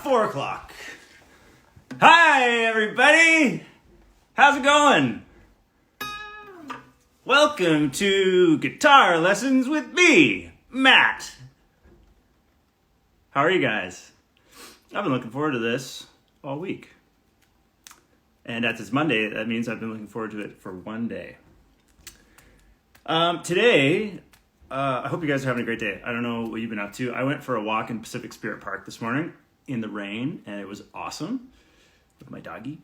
4 o'clock. Hi, everybody. How's it going? Welcome to Guitar Lessons with me, Matt. How are you guys? I've been looking forward to this all week. And as it's Monday, that means I've been looking forward to it for one day. Today, I hope you guys are having a great day. I don't know what you've been up to. I went for a walk in Pacific Spirit Park this morning in the rain, and it was awesome with my doggy,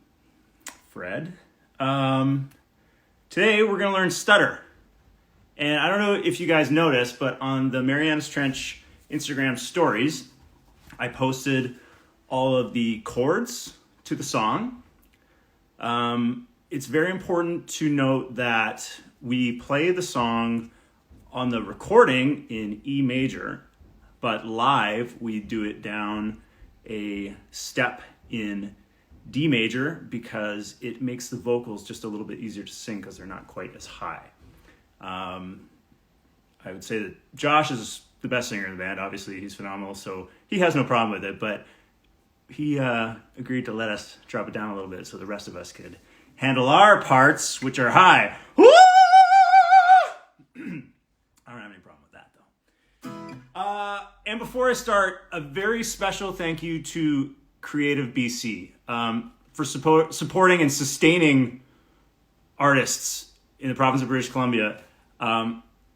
Fred. Today, we're going to learn Stutter. And I don't know if you guys noticed, but on the Marianas Trench Instagram stories, I posted all of the chords to the song. It's very important to note that we play the song on the recording in E major, but live we do it down a step in D major because it makes the vocals just a little bit easier to sing because they're not quite as high. I would say that Josh is the best singer in the band. Obviously, he's phenomenal, so he has no problem with it, but he agreed to let us drop it down a little bit so the rest of us could handle our parts, which are high. Woo! I don't have any problem with that, though. And before I start, a very special thank you to Creative BC for supporting and sustaining artists in the province of British Columbia.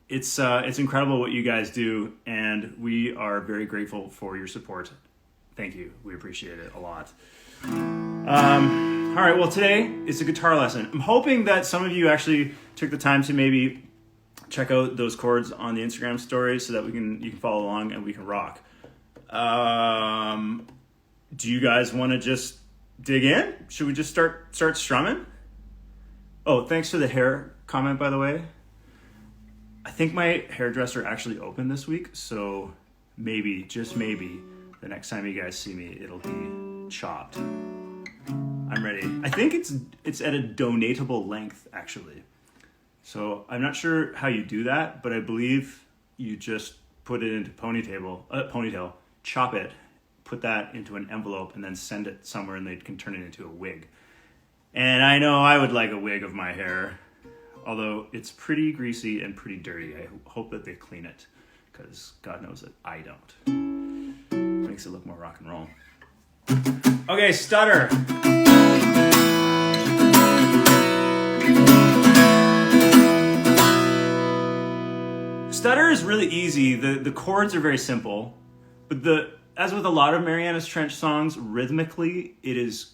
It's incredible what you guys do, and we are very grateful for your support. Thank you. We appreciate it a lot. All right, well, today is a guitar lesson. I'm hoping that some of you actually took the time to maybe check out those chords on the Instagram stories so that you can follow along and we can rock. Do you guys want to just dig in? Should we just start strumming? Oh, thanks for the hair comment, by the way. I think my hairdresser actually opened this week, so maybe, just maybe, the next time you guys see me, it'll be chopped. I'm ready. I think it's at a donatable length, actually. So I'm not sure how you do that, but I believe you just put it into ponytail, chop it, put that into an envelope, and then send it somewhere, and they can turn it into a wig. And I know I would like a wig of my hair, although it's pretty greasy and pretty dirty. I hope that they clean it, because God knows that I don't. Makes it look more rock and roll. Okay, Stutter. Stutter is really easy. The chords are very simple, but as with a lot of Marianas Trench songs, rhythmically it is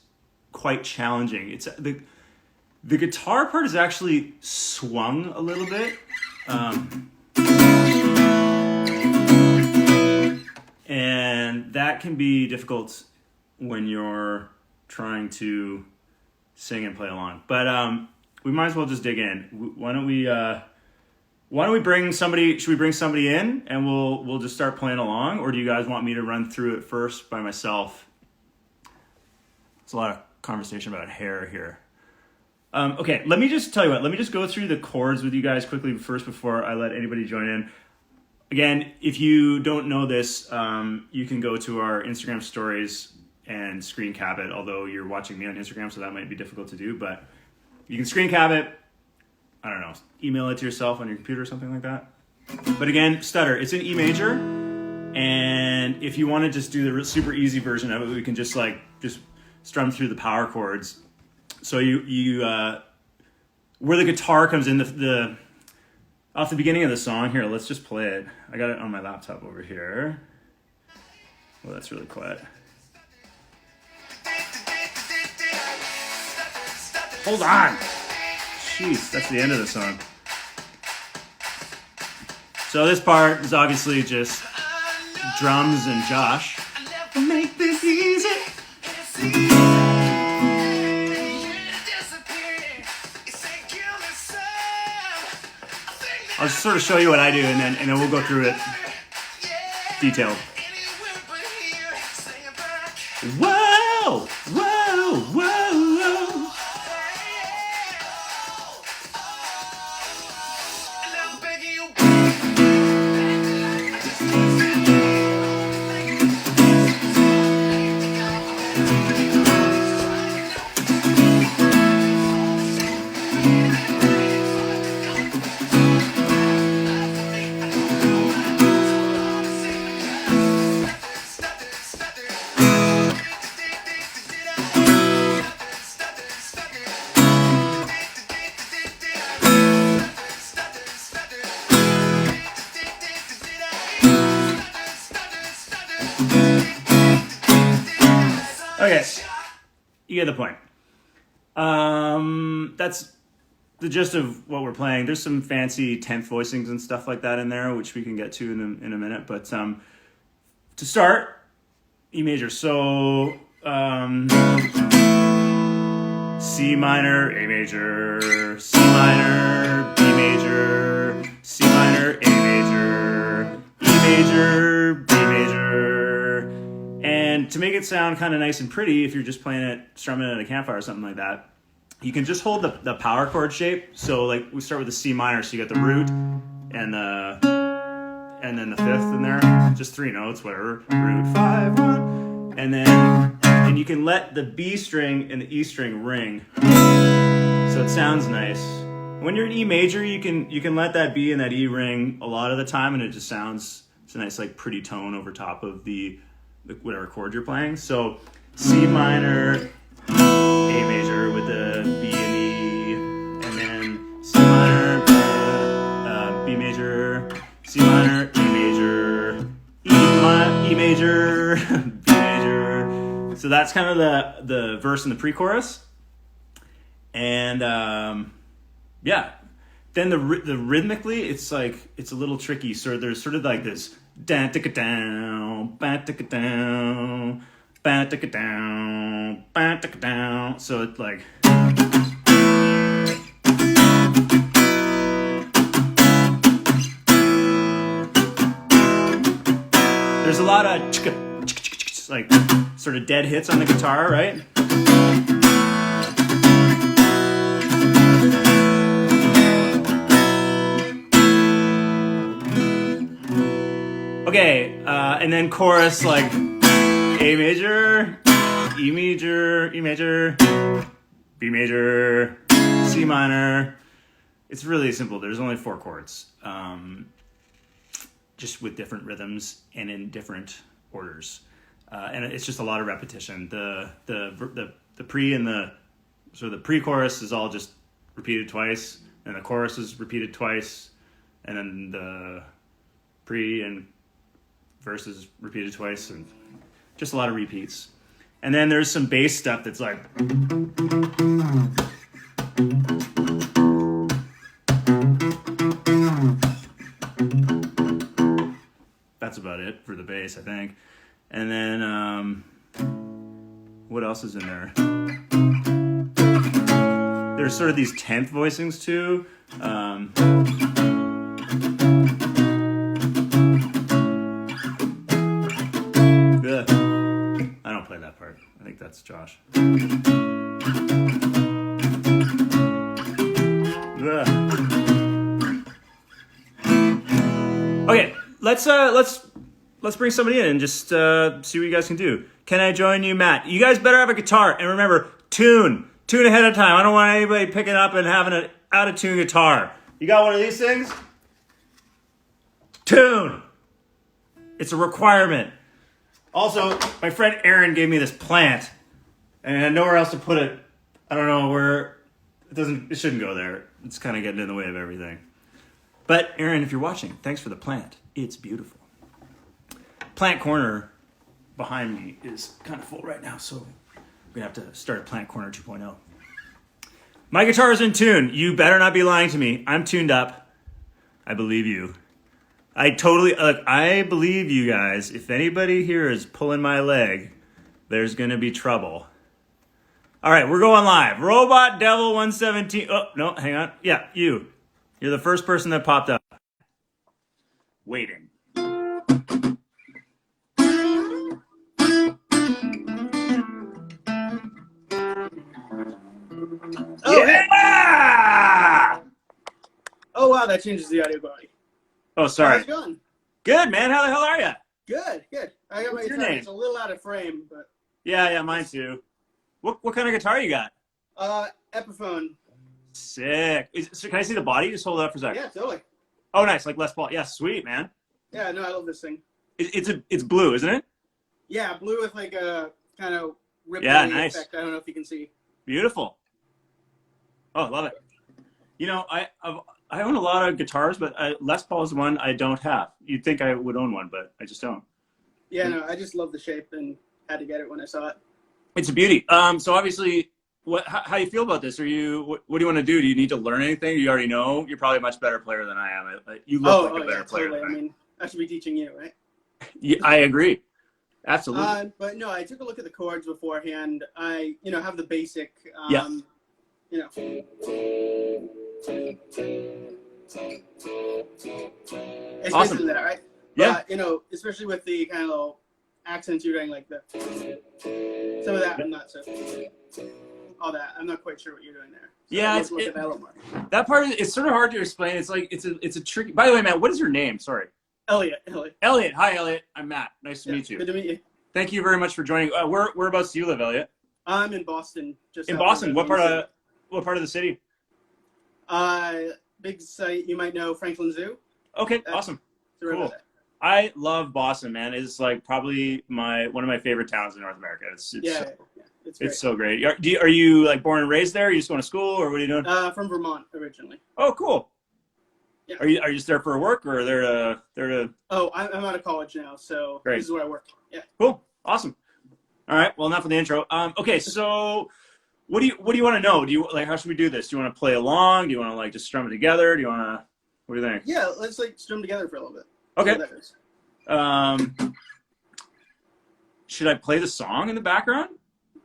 quite challenging. It's the guitar part is actually swung a little bit, and that can be difficult when you're trying to sing and play along. But we might as well just dig in. Why don't we bring somebody? Should we bring somebody in and we'll just start playing along, or do you guys want me to run through it first by myself? It's a lot of conversation about hair here. Okay, let me just tell you what. Let me just go through the chords with you guys quickly first before I let anybody join in. Again, if you don't know this, you can go to our Instagram stories and screen cap it, although you're watching me on Instagram, so that might be difficult to do, but you can screen cap it. I don't know, email it to yourself on your computer or something like that. But again, Stutter, it's in E major, and if you want to just do the super easy version of it, we can just strum through the power chords. So you where the guitar comes in, the off the beginning of the song. Here, let's just play it. I got it on my laptop over here. Well, that's really quiet. Hold on. Jeez, that's the end of the song. So this part is obviously just drums and Josh. Make this easy. I'll just sort of show you what I do, and then we'll go through it detailed. Whoa, whoa, whoa, whoa. You get the point. That's the gist of what we're playing. There's some fancy 10th voicings and stuff like that in there, which we can get to in a minute. But to start, E major. So C minor, A major, C minor, B major, C minor, A major, E major, B major. And to make it sound kind of nice and pretty, if you're just playing it, strumming it at a campfire or something like that, you can just hold the power chord shape. So like we start with the C minor, so you got the root and then the fifth in there, just 3 notes, whatever. Root 5, 1, and you can let the B string and the E string ring, so it sounds nice. When you're in E major, you can let that B and that E ring a lot of the time, and it just sounds, it's a nice like pretty tone over top of the whatever chord you're playing. So C minor, A major with the B and E, and then C minor, B major, C minor, A major, E major, B major. So that's kind of the verse and the pre-chorus. And yeah, then the rhythmically, it's like, it's a little tricky. So there's sort of like this down, down, down, down. So it's like, there's a lot of like sort of dead hits on the guitar, right? Okay, and then chorus like A major, E major, E major, B major, C minor. It's really simple. There's only 4 chords, just with different rhythms and in different orders, and it's just a lot of repetition. The pre and the pre-chorus is all just repeated twice, and the chorus is repeated twice, and then the pre and verse is repeated twice, and just a lot of repeats. And then there's some bass stuff that's like, that's about it for the bass, I think. And then what else is in there? There's sort of these 10th voicings too. I don't play that part. I think that's Josh. Okay, let's bring somebody in and just see what you guys can do. Can I join you, Matt? You guys better have a guitar, and remember, tune ahead of time. I don't want anybody picking up and having an out of tune guitar. You got one of these things? Tune. It's a requirement. Also, my friend Aaron gave me this plant, and I had nowhere else to put it. I don't know where. It shouldn't go there. It's kind of getting in the way of everything. But Aaron, if you're watching, thanks for the plant. It's beautiful. Plant corner behind me is kind of full right now, so we're going to have to start a plant corner 2.0. My guitar is in tune. You better not be lying to me. I'm tuned up. I believe you. I believe you guys. If anybody here is pulling my leg, there's going to be trouble. All right, we're going live. Robot Devil 117. Oh, no, hang on. Yeah, you. You're the first person that popped up. Waiting. Oh, yeah! Oh, wow, that changes the audio quality. Oh, sorry. How's it going? Good, man. How the hell are you? Good. I got my What's your guitar. name? It's a little out of frame, but Yeah, mine too. What kind of guitar you got? Epiphone. Sick. So can I see the body? Just hold it up for a second. Yeah, totally. Oh, nice. Like Les Paul. Yeah, sweet, man. Yeah, no, I love this thing. It's blue, isn't it? Yeah, blue with like a kind of rippling nice. effect. I don't know if you can see. Beautiful. Oh, love it. You know, I own a lot of guitars, but Les Paul is one I don't have. You'd think I would own one, but I just don't. Yeah, no, I just love the shape and had to get it when I saw it. It's a beauty. So obviously, how do you feel about this? What do you want to do? Do you need to learn anything? You already know. You're probably a much better player than I am. You look like a better player totally. than I mean, I should be teaching you, right? Yeah, I agree. Absolutely. But no, I took a look at the chords beforehand. I, have the basic, Yeah. you know, it's Awesome. basically that, right? Yeah. But, especially with the kind of little accents you're doing, like some of that, I'm not so, all that, I'm not quite sure what you're doing there. So Yeah, look at that a little more. that part it's sort of hard to explain. It's like it's a tricky. By the way, Matt, what is your name? Sorry. Elliot. Elliot. Hi, Elliot. I'm Matt. Nice to meet you. Good to meet you. Thank you very much for joining. Whereabouts do you live, Elliot? I'm in Boston. Just in Boston. What part of the city? Big site. You might know Franklin Zoo. Okay, awesome. Cool. I love Boston, man. It's like probably one of my favorite towns in North America. It's so great. Are you like born and raised there? Are you just going to school, or what are you doing? From Vermont originally. Oh, cool. Yeah. Are you just there for work, or there to? Oh, I'm out of college now, so great. This is where I work. Yeah. Cool. Awesome. All right. Well, enough of the intro. Okay. So, what do you want to know? Do you like how should we do this? Do you want to play along? Do you want to like just strum it together? Do you want to? What do you think? Yeah, let's like strum together for a little bit. Okay. Should I play the song in the background?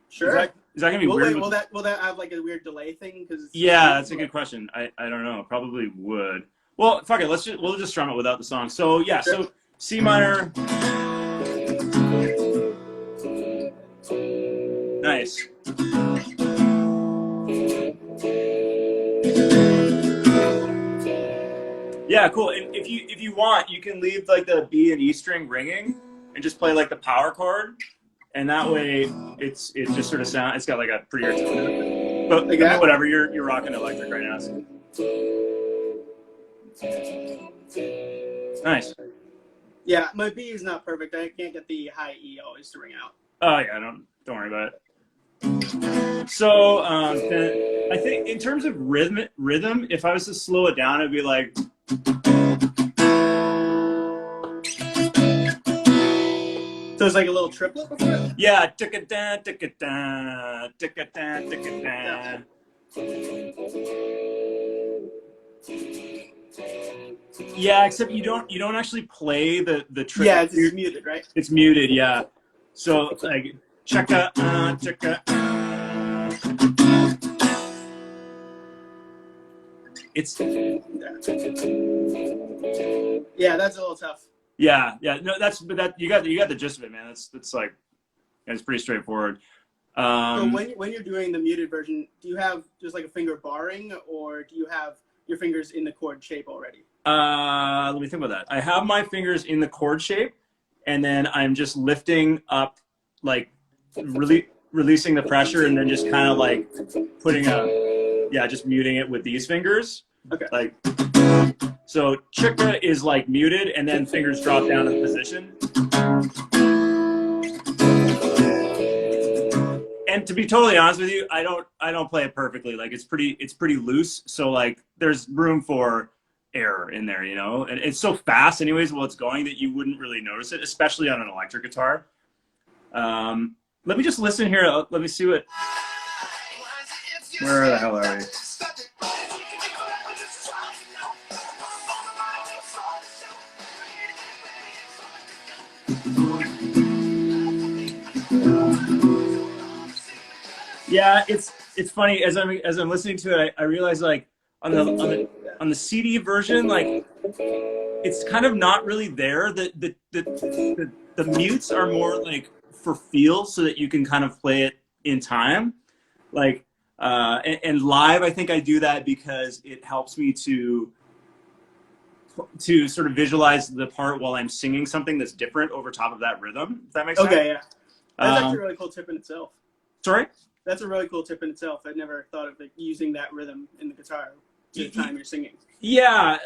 Sure. Is that gonna be weird? Will that have like a weird delay thing? Yeah, that's a good question. I don't know. Probably would. Well, fuck it. We'll just strum it without the song. So yeah. Sure. So C minor. Nice. Yeah, cool. And if you want, you can leave like the B and E string ringing and just play like the power chord, and that way it just sort of sound. It's got like a prettier tone. But whatever, you're rocking electric right now. So. Nice. Yeah, my B is not perfect. I can't get the high E always to ring out. Oh yeah, don't worry about it. So I think in terms of rhythm, if I was to slow it down, it'd be like. So it's like a little triplet before it? Yeah, tick-a-da, tick-a-da, tick-a-da, tick-a-da. Yeah, except you don't actually play the trick. Yeah, it's muted, right? It's muted, yeah. So like checka, checka. It's yeah, that's a little tough. Yeah. No, you got the gist of it, man. That's like it's pretty straightforward. So when you're doing the muted version, do you have just like a finger barring, or do you have your fingers in the chord shape already? Let me think about that. I have my fingers in the chord shape, and then I'm just lifting up, like really releasing the pressure, and then just kind of like putting just muting it with these fingers. Okay. Like, so chicka is like muted, and then fingers drop down to the position. And to be totally honest with you, I don't play it perfectly. Like it's pretty loose. So like there's room for error in there, and it's so fast anyways while it's going that you wouldn't really notice it, especially on an electric guitar. Let me just listen here. Let me see where the hell are we? Yeah, it's funny as I'm listening to it, I realize like on the CD version, like it's kind of not really there. The mutes are more like for feel, so that you can kind of play it in time. Like and live, I think I do that because it helps me to sort of visualize the part while I'm singing something that's different over top of that rhythm. If that makes sense. Okay, yeah. That's actually a really cool tip in itself. Sorry? That's a really cool tip in itself. I never thought of like, using that rhythm in the guitar to the time you're singing. Yeah,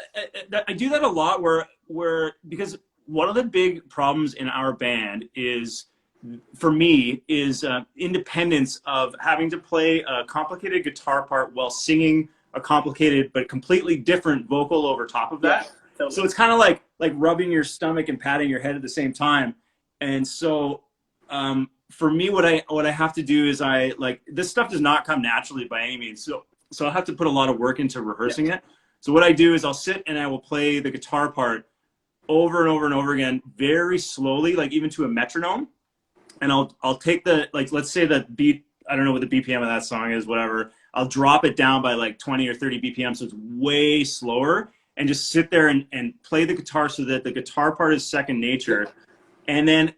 I do that a lot where because one of the big problems in our band is, for me, is independence of having to play a complicated guitar part while singing a complicated but completely different vocal over top of that. Yeah, totally. So it's kind of like rubbing your stomach and patting your head at the same time. And so for me, what I have to do is I like this stuff does not come naturally by any means. So I have to put a lot of work into rehearsing it. So what I do is I'll sit and I will play the guitar part over and over and over again, very slowly, like even to a metronome. And I'll take the, like, let's say the beat, I don't know what the BPM of that song is, whatever. I'll drop it down by like 20 or 30 BPM, so it's way slower, and just sit there and play the guitar so that the guitar part is second nature. And then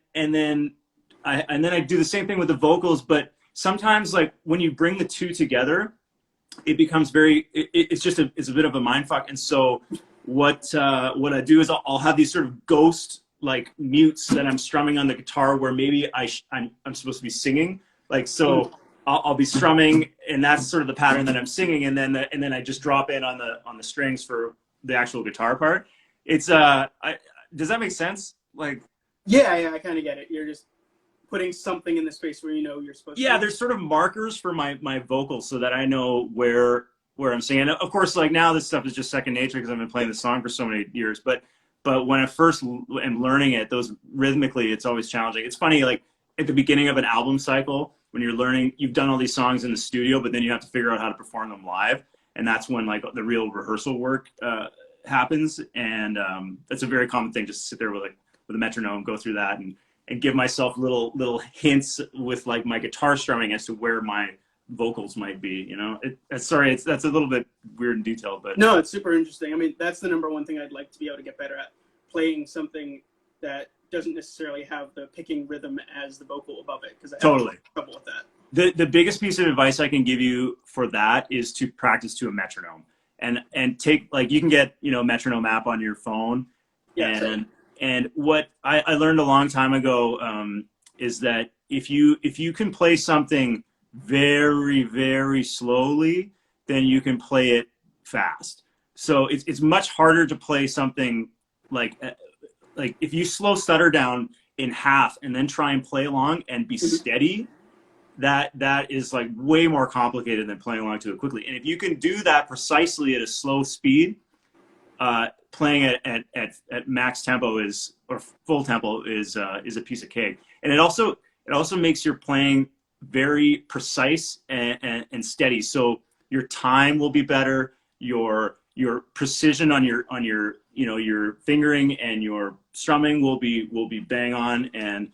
I do the same thing with the vocals, but sometimes like when you bring the two together, it becomes it's a bit of a mind fuck. And so what I do is I'll have these sort of ghost like mutes that I'm strumming on the guitar where maybe I'm supposed to be singing, like, so I'll be strumming and that's sort of the pattern that I'm singing, and then I just drop in on the strings for the actual guitar part. It's does that make sense? Like, yeah, I kind of get it. You're just putting something in the space where you know you're supposed to. Yeah, there's sort of markers for my vocals so that I know where I'm singing. Of course, like now this stuff is just second nature because I've been playing the song for so many years. But when I first am learning it, those rhythmically, it's always challenging. It's funny, like at the beginning of an album cycle, when you're learning, you've done all these songs in the studio, but then you have to figure out how to perform them live, and that's when like the real rehearsal work happens. And that's a very common thing, just to sit there with a metronome, go through that, and give myself little hints with like my guitar strumming as to where my vocals might be, you know. That's a little bit weird and detailed, but no, it's super interesting. I mean, that's the number one thing I'd like to be able to get better at, playing something that doesn't necessarily have the picking rhythm as the vocal above it, because I totally have trouble with that. The biggest piece of advice I can give you for that is to practice to a metronome, and take, like, you can get, you know, metronome app on your phone. Yeah, and what I learned a long time ago is that if you can play something very, very slowly, then you can play it fast. So it's much harder to play something like if you slow Stutter down in half and then try and play along and be steady, that is like way more complicated than playing along to it quickly. And if you can do that precisely at a slow speed, playing at max tempo or full tempo is a piece of cake. And it also makes your playing very precise and steady. So your time will be better. Your precision on your you know, your fingering and your strumming will be bang on. And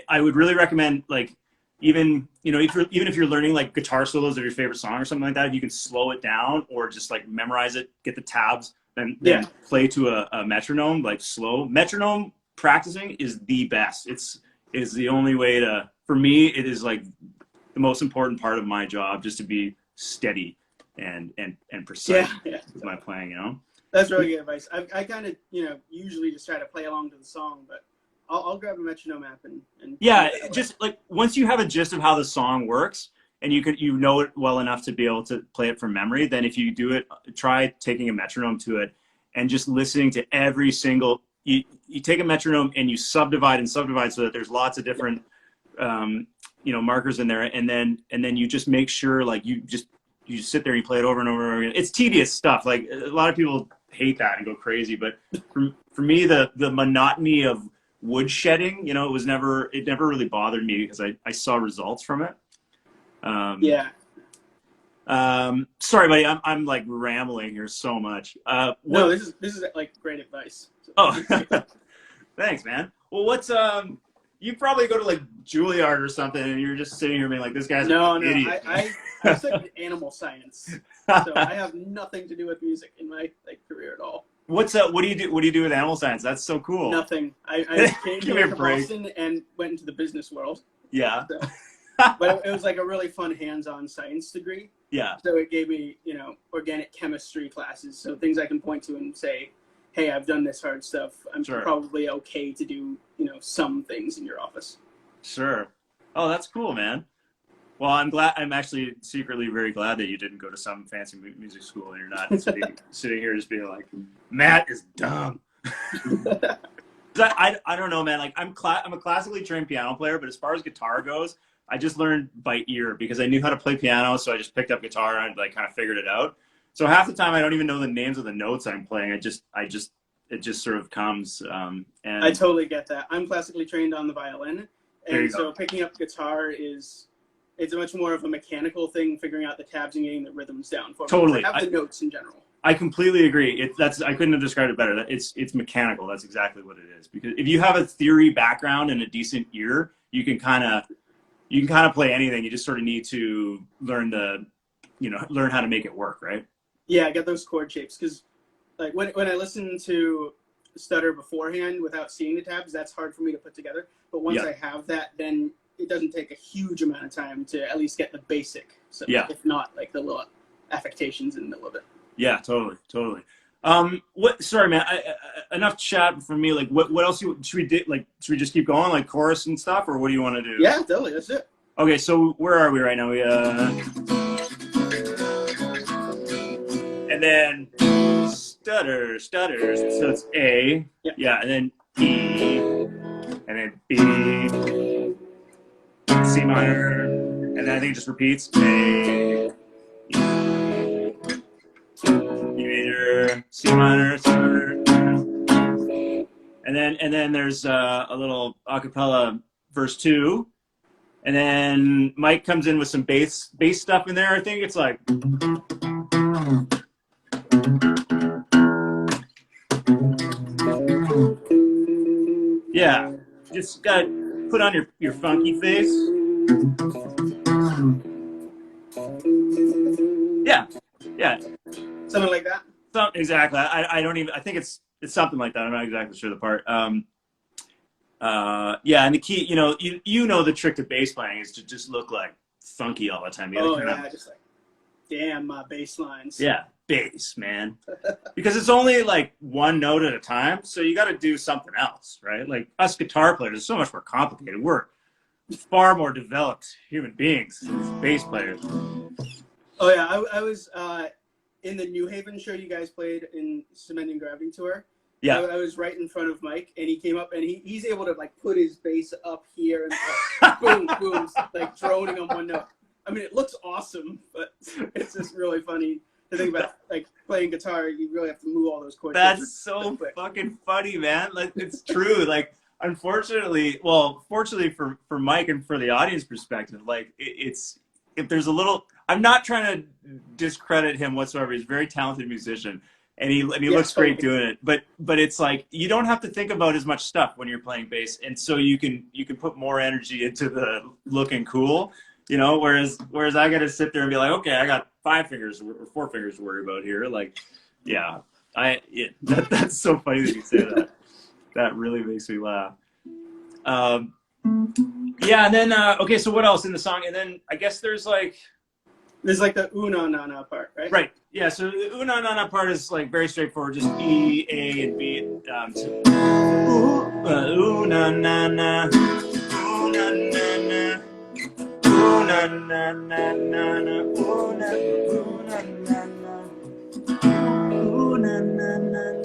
I would really recommend, like, even if you're learning like guitar solos of your favorite song or something like that, if you can slow it down or just like memorize it, get the tabs, then play to a metronome, like slow. Metronome practicing is the best. It's the only way to, for me, it is like the most important part of my job, just to be steady and precise with my playing, you know? That's really good advice. I kind of, you know, usually just try to play along to the song, but I'll grab a metronome app and yeah, just like once you have a gist of how the song works and you know it well enough to be able to play it from memory, then if you do it, try taking a metronome to it and just listening to every single. You take a metronome and you subdivide so that there's lots of different you know, markers in there, and then you just make sure, like, you sit there and you play it over and over and over again. It's tedious stuff. Like, a lot of people hate that and go crazy, but for me, the monotony of wood shedding, you know, it never really bothered me because I saw results from it. Sorry, buddy, I'm like rambling here so much. No, this is like great advice. So. Oh, thanks, man. Well, what's you probably go to like Juilliard or something, and you're just sitting here being like, this guy's an idiot. I studied animal science, so I have nothing to do with music in my career at all. What do you do with animal science? That's so cool. Nothing. I came here to Boston and went into the business world. Yeah. So, but it was like a really fun hands-on science degree. Yeah. So it gave me, you know, organic chemistry classes, so things I can point to and say, hey, I've done this hard stuff. I'm probably okay to do, you know, some things in your office. Sure. Oh, that's cool, man. Well, I'm actually secretly very glad that you didn't go to some fancy music school and you're not sitting here just being like, Matt is dumb. I don't know, man. Like, I'm a classically trained piano player, but as far as guitar goes, I just learned by ear because I knew how to play piano, so I just picked up guitar and like kind of figured it out. So half the time I don't even know the names of the notes I'm playing. It just sort of comes. And I totally get that. I'm classically trained on the violin, And so picking up guitar it's much more of a mechanical thing, figuring out the tabs and getting the rhythms down for me. Totally. I have the notes in general. I completely agree. I couldn't have described it better. It's mechanical. That's exactly what it is. Because if you have a theory background and a decent ear, you can kind of play anything. You just sort of need to learn how to make it work, right? Yeah, get those chord shapes. Because like when I listen to Stutter beforehand without seeing the tabs, that's hard for me to put together. But once I have that, then it doesn't take a huge amount of time to at least get the basic. So if not like the little affectations in the middle of it. Yeah, totally. Sorry, man. Enough chat for me. Like, what else should we do? Like, should we just keep going, like chorus and stuff, or what do you want to do? Yeah, totally. That's it. Okay, so where are we right now? And then stutter. So it's A. Yeah, and then E, and then B, C minor, and then I think it just repeats A. C minor, and then there's a little acapella verse 2, and then Mike comes in with some bass stuff in there. I think it's like, yeah, just gotta put on your funky face. Yeah, something like that. Exactly. I don't even. I think it's something like that. I'm not exactly sure the part. Yeah, and the key. You know the trick to bass playing is to just look like funky all the time. Just like, damn my bass lines. Yeah, bass, man. Because it's only like one note at a time, so you got to do something else, right? Like us guitar players, it's so much more complicated. We're far more developed human beings as bass players. Oh yeah, I was. In the New Haven show you guys played in Cement and Gravity Tour, I was right in front of Mike, and he came up, and he's able to like put his bass up here and like, boom, boom, like droning on one note. I mean, it looks awesome, but it's just really funny to think about. Like playing guitar, you really have to move all those chords. That's so fucking funny, man. Like it's true. Like fortunately for Mike and for the audience perspective, like it's if there's a little. I'm not trying to discredit him whatsoever. He's a very talented musician, and he looks great doing it. But it's like you don't have to think about as much stuff when you're playing bass, and so you can put more energy into the looking cool, Whereas I got to sit there and be like, okay, I got 5 fingers or 4 fingers to worry about here. Like, that's so funny that you say that. That really makes me laugh. Yeah, and then okay, so what else in the song? And then I guess there's like the una na na part, right? Right. Yeah. So the una na na part is like very straightforward, just E, A, and B. Una na na, una na na, una na na na na, una na na, una na na na.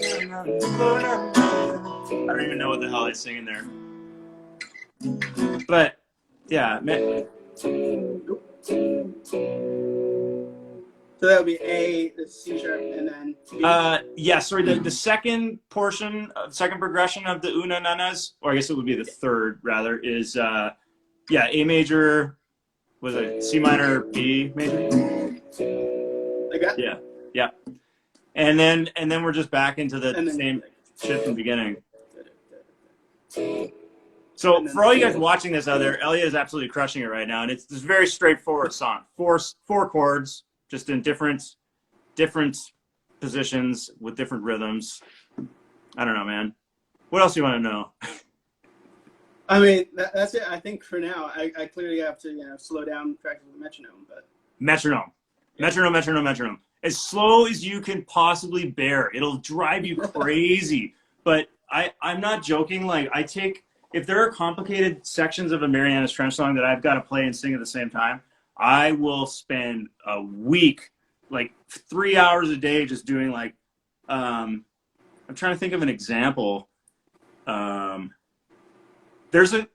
I don't even know what the hell I sing in there, but yeah. So that would be A, the C sharp, and then B. Yeah, sorry, the second portion, second progression of the una nanas, or I guess it would be the third rather, is A major, was it C minor, B major? Like that? Yeah. And then we're just back into the same shit from the beginning. So for all you guys watching this out there, Elliot is absolutely crushing it right now, and it's this very straightforward song. Four chords, just in different positions with different rhythms. I don't know, man. What else do you want to know? I mean, that's it. I think for now, I clearly have to slow down, practice with the metronome. But metronome. As slow as you can possibly bear. It'll drive you crazy. But I'm not joking. Like if there are complicated sections of a Marianas Trench song that I've got to play and sing at the same time, I will spend a week, like 3 hours a day, just doing like, I'm trying to think of an example. Are you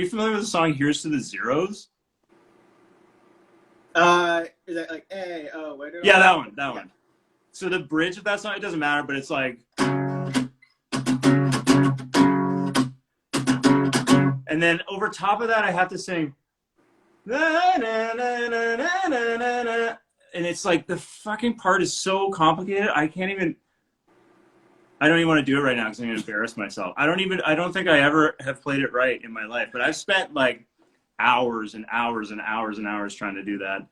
familiar with the song "Here's to the Zeros"? Is that like A? Oh, where do that one. So the bridge of that song, it doesn't matter, but it's like. And then over top of that, I have to sing. Na, na, na, na, na, na, na, na. And it's like the fucking part is so complicated. I don't even want to do it right now because I'm going to embarrass myself. I don't think I ever have played it right in my life, but I've spent like hours and hours and hours and hours trying to do that.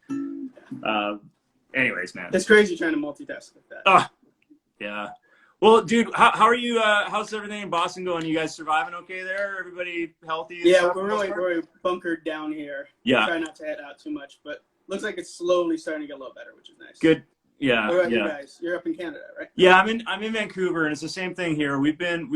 Anyways, man. It's crazy trying to multitask like that. Oh, yeah. Well, dude, how are you? How's everything in Boston going? You guys surviving okay there? Everybody healthy? Yeah, we're bunkered down here. Yeah. Try not to head out too much, but looks like it's slowly starting to get a little better, which is nice. Good. Yeah. What about yeah. you guys? You're up in Canada, right? Yeah, I'm in Vancouver, and it's the same thing here. We've been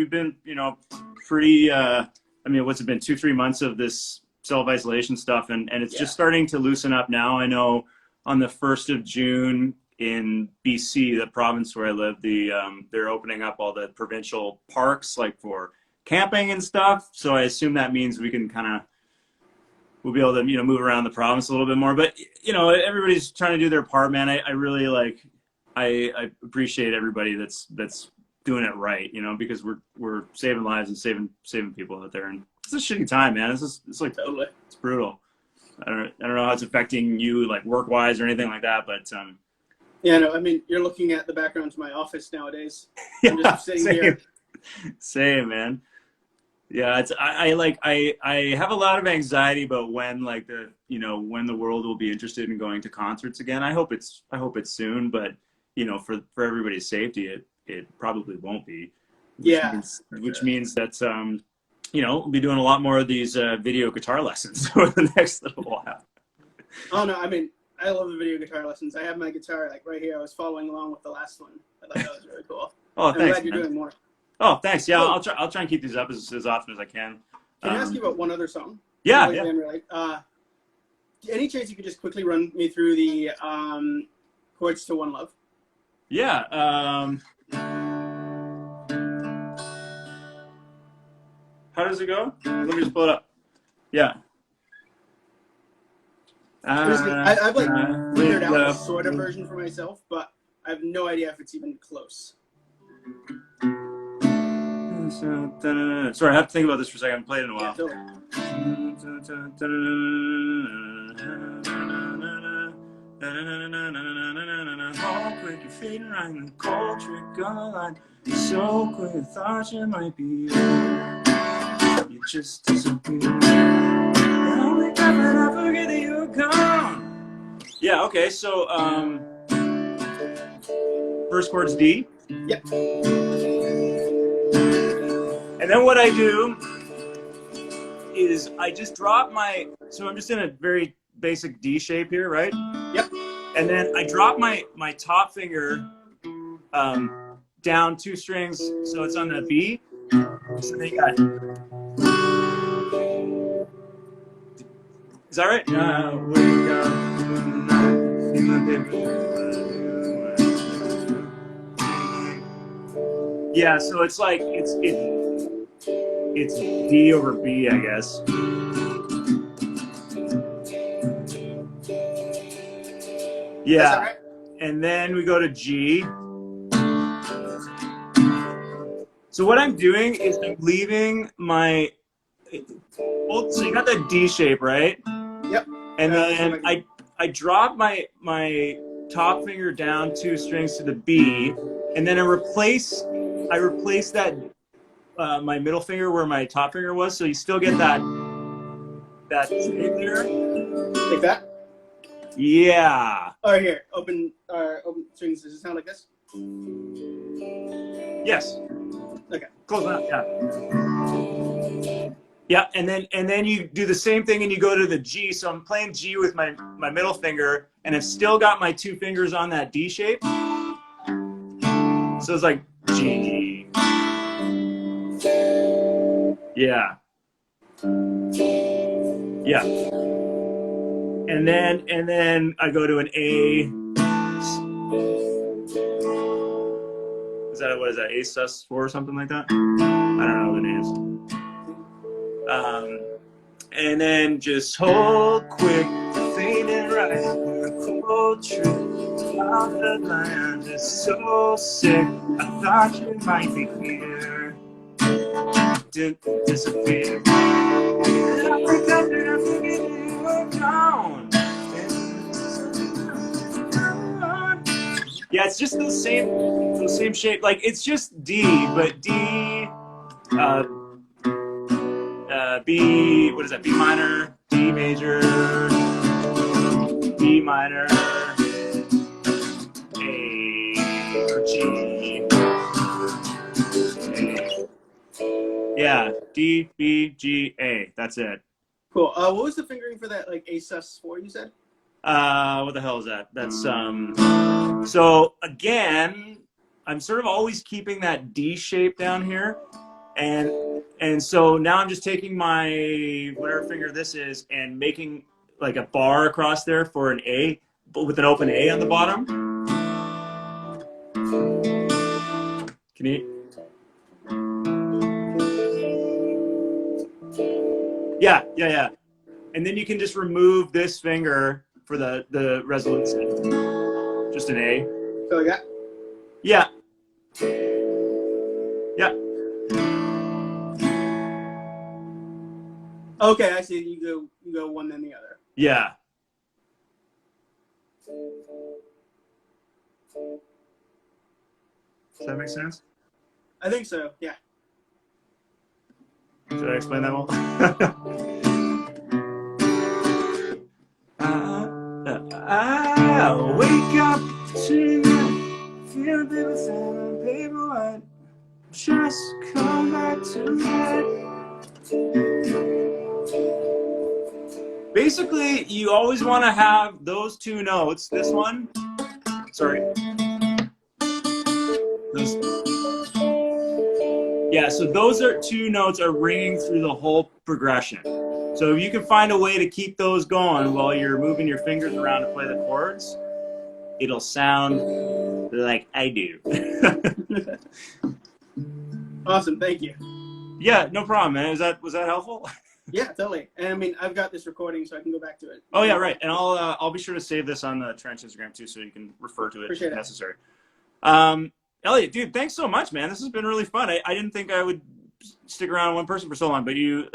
pretty. I mean, what's it been? 2-3 months of this self-isolation stuff, and it's just starting to loosen up now. I know on the 1st of June in BC, the province where I live, they're opening up all the provincial parks like for camping and stuff. So I assume that means we can we'll be able to move around the province a little bit more. But everybody's trying to do their part, man. I really I appreciate everybody that's doing it right, because we're saving lives and saving people out there. And it's a shitty time, man. It's like Totally. It's brutal. I don't know how it's affecting you like work wise or anything like that, but yeah, no, I mean, you're looking at the background to my office nowadays. yeah, I'm just sitting here. Same, man. Yeah, I have a lot of anxiety about when when the world will be interested in going to concerts again. I hope it's soon, but for everybody's safety, it probably won't be. Which means that we'll be doing a lot more of these video guitar lessons over the next little while. Oh no, I mean, I love the video guitar lessons. I have my guitar like right here. I was following along with the last one. I thought that was really cool. Oh, I'm thanks, glad you're doing more. Oh, thanks. Yeah, Cool. I'll try and keep these up as often as I can. Can I ask you about one other song? Yeah, Any chance you could just quickly run me through the chords to One Love? Yeah. How does it go? Let me just pull it up. Yeah. I've figured out a sort of version for myself, but I have no idea if it's even close. Sorry, I have to think about this for a second. I haven't played it in a while. All quick, you're fading right in the cold trick on the line. So quick, I thought you might be here. You just disappeared. I wake up and I forget that you're gone. Yeah, okay, so first chord's D. Yep. And then what I do is I just drop so I'm just in a very basic D shape here, right? Yep. And then I drop my top finger down 2 strings, so it's on the B. So they got. Is that right? Wake up. Yeah, so it's like it's D over B, I guess. Yeah, right? And then we go to G. So what I'm doing is I'm leaving my. So you got that D shape, right? Yep. And then I drop my top finger down 2 strings to the B, and then I replace that my middle finger where my top finger was, so you still get that shape there. Like that? Yeah. Oh, here. Open strings. Does it sound like this? Yes. Okay. Close enough. Yeah. Yeah, and then you do the same thing and you go to the G. So I'm playing G with my middle finger, and I've still got my 2 fingers on that D shape. So it's like G. Yeah. Yeah. And then I go to an A. What is that? A sus 4 or something like that? I don't know the names. And then just hold quick, fading right in the cold truth. Out the line, just so sick. I thought you might be here. disappear. Yeah, it's just the same shape. Like it's just D, but D, B. What is that? B minor, D major, B minor, A, G, A. Yeah, D, B, G, A. That's it. Cool. What was the fingering for that, like A sus4 you said? What the hell is that? That's so again, I'm sort of always keeping that D shape down here, and so now I'm just taking my whatever finger this is and making like a bar across there for an A, but with an open A on the bottom. Can you? Yeah. And then you can just remove this finger for the resolution. Just an A. So like that? Yeah. Okay, I see. You go one then the other. Yeah. Does that make sense? I think so. Yeah. Did I explain that well? I wake up to feel the sound paper white. Just come back to bed. Basically, you always want to have those two notes. This one, sorry. Yeah, so those are two notes are ringing through the whole progression. So if you can find a way to keep those going while you're moving your fingers around to play the chords, it'll sound like I do. Awesome, thank you. Yeah, no problem, man. Was that helpful? Yeah, totally. And I mean, I've got this recording, so I can go back to it. Oh yeah, right. And I'll be sure to save this on the Trench Instagram too, so you can refer to it Appreciate if necessary. Elliot, dude, thanks so much, man. This has been really fun. I didn't think I would stick around one person for so long, but you're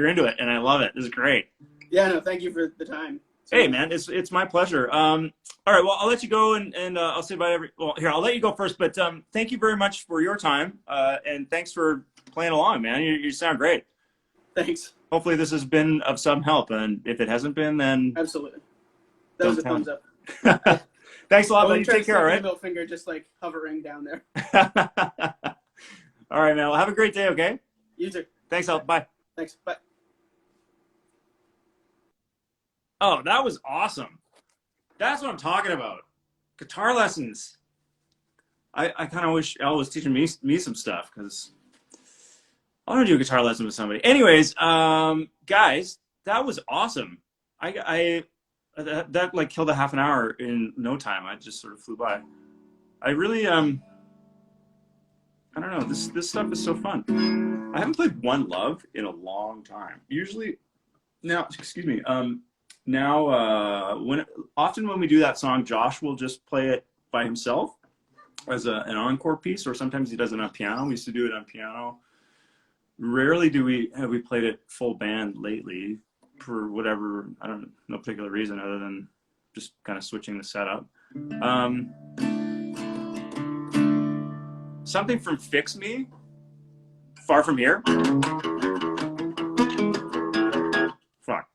into it, and I love it. This is great. Yeah, no, thank you for the time. Hey, man, it's my pleasure. All right, well, I'll let you go, and I'll say bye. Well, here, I'll let you go first, but thank you very much for your time, and thanks for playing along, man. You sound great. Thanks. Hopefully, this has been of some help, and if it hasn't been, then absolutely. That was a thumbs up. Thanks a lot, buddy. Take care, all right? Middle finger just like hovering down there. All right, man. Well, have a great day, okay? You too. Thanks, Al. Bye. Thanks. Bye. Oh, that was awesome. That's what I'm talking about. Guitar lessons. I kind of wish Al was teaching me some stuff, because I want to do a guitar lesson with somebody. Anyways, guys, that was awesome. That like killed a half an hour in no time. I just sort of flew by. I really I don't know. This stuff is so fun. I haven't played One Love in a long time. Usually, now, excuse me. Now, often when we do that song, Josh will just play it by himself as an encore piece, or sometimes he does it on piano. We used to do it on piano. Rarely have we played it full band lately, for whatever, I don't know, no particular reason other than just kind of switching the setup. Something from Fix Me, Far From Here. Fuck.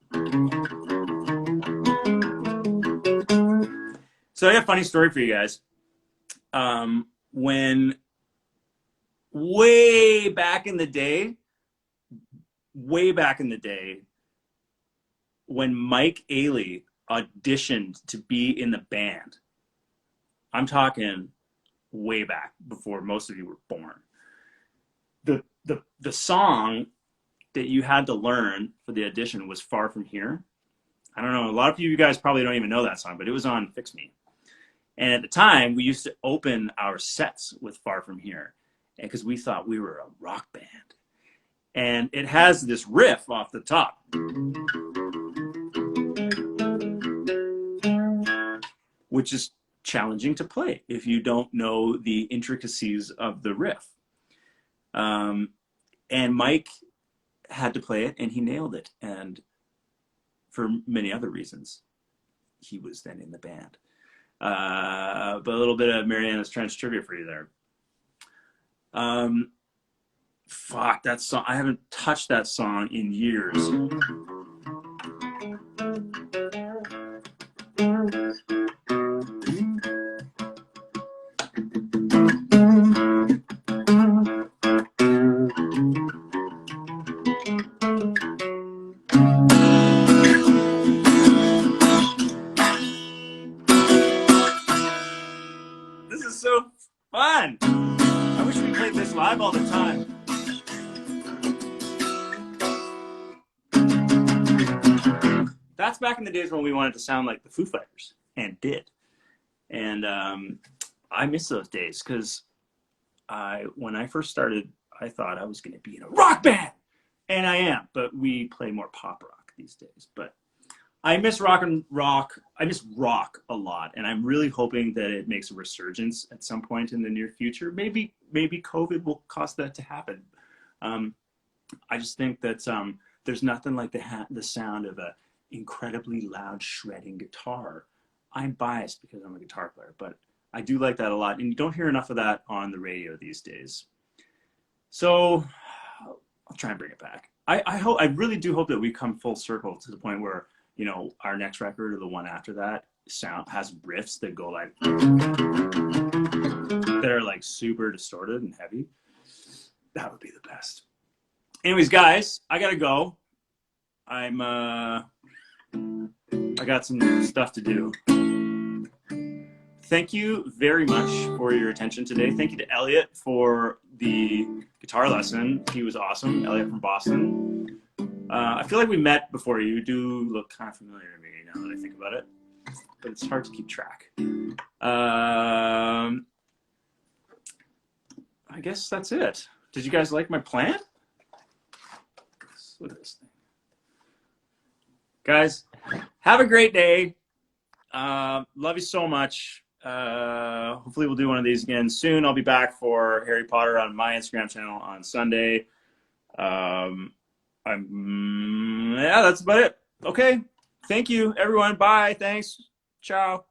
So I got a funny story for you guys. When way back in the day, when Mike Ailey auditioned to be in the band, I'm talking way back before most of you were born, the song that you had to learn for the audition was Far From Here. I don't know, a lot of you guys probably don't even know that song, but it was on Fix Me. And at the time, we used to open our sets with Far From Here, because we thought we were a rock band. And it has this riff off the top, which is challenging to play if you don't know the intricacies of the riff. And Mike had to play it, and he nailed it. And for many other reasons, he was then in the band. But a little bit of Marianas Trench trivia for you there. Fuck, that song. I haven't touched that song in years. This is so fun. I wish we played this live all the time. That's back in the days when we wanted to sound like the Foo Fighters, and did. And I miss those days because when I first started, I thought I was going to be in a rock band, and I am. But we play more pop rock these days. But I miss rock. I miss rock a lot, and I'm really hoping that it makes a resurgence at some point in the near future. Maybe COVID will cause that to happen. I just think that there's nothing like the sound of a incredibly loud shredding guitar. I'm biased because I'm a guitar player, but I do like that a lot, and you don't hear enough of that on the radio these days. So I'll try and bring it back. I really do hope that we come full circle to the point where, you know, our next record or the one after that has riffs that go like that are like super distorted and heavy. That would be the best. Anyways, guys, I gotta go. I got some stuff to do. Thank you very much for your attention today. Thank you to Elliot for the guitar lesson. He was awesome. Elliot from Boston. I feel like we met before. You do look kind of familiar to me now that I think about it, but it's hard to keep track. I guess that's it. Did you guys like my plan? Look at this thing. Guys, have a great day. Love you so much. Hopefully we'll do one of these again soon. I'll be back for Harry Potter on my Instagram channel on Sunday. Yeah, that's about it. Okay. Thank you, everyone. Bye. Thanks. Ciao.